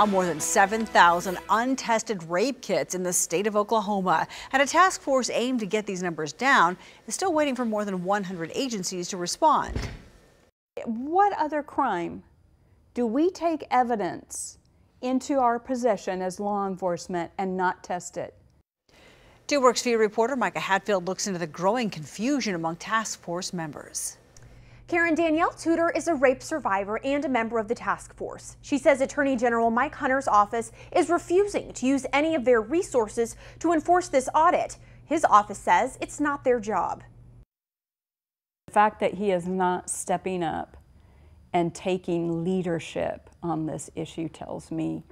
More than 7,000 untested rape kits in the state of Oklahoma, and a task force aimed to get these numbers down is still waiting for more than 100 agencies to respond. What other crime do we take evidence into our possession as law enforcement and not test it? 2 Works for You reporter Micah Hatfield looks into the growing confusion among task force members. Karen Danielle Tudor is a rape survivor and a member of the task force. She says Attorney General Mike Hunter's office is refusing to use any of their resources to enforce this audit. His office says it's not their job. The fact that he is not stepping up and taking leadership on this issue tells me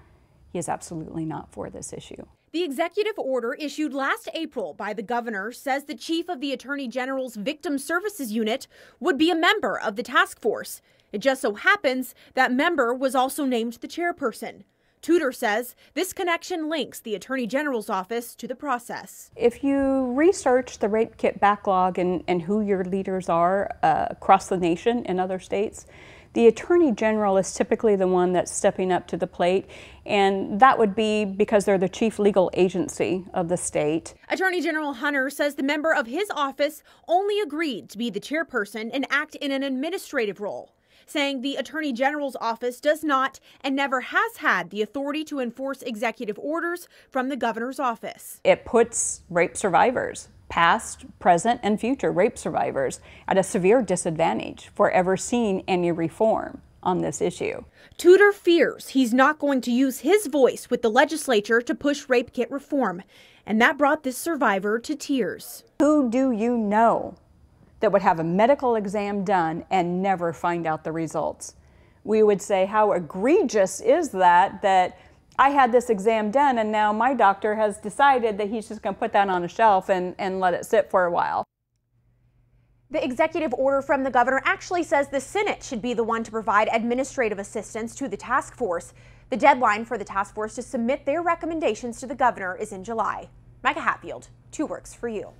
he is absolutely not for this issue. The executive order issued last April by the governor says the chief of the Attorney General's Victim Services Unit would be a member of the task force. It just so happens that member was also named the chairperson. Tudor says this connection links the Attorney General's office to the process. If you research the rape kit backlog and who your leaders are across the nation in other states, the Attorney General is typically the one that's stepping up to the plate, and that would be because they're the chief legal agency of the state. Attorney General Hunter says the member of his office only agreed to be the chairperson and act in an administrative role, saying the Attorney General's office does not and never has had the authority to enforce executive orders from the governor's office. It puts rape survivors, past, present, and future rape survivors, at a severe disadvantage for ever seeing any reform on this issue. Tudor fears he's not going to use his voice with the legislature to push rape kit reform, and that brought this survivor to tears. Who do you know that would have a medical exam done and never find out the results? We would say, how egregious is that I had this exam done and now my doctor has decided that he's just going to put that on a shelf and let it sit for a while. The executive order from the governor actually says the Senate should be the one to provide administrative assistance to the task force. The deadline for the task force to submit their recommendations to the governor is in July. Micah Hatfield, 2 Works for You.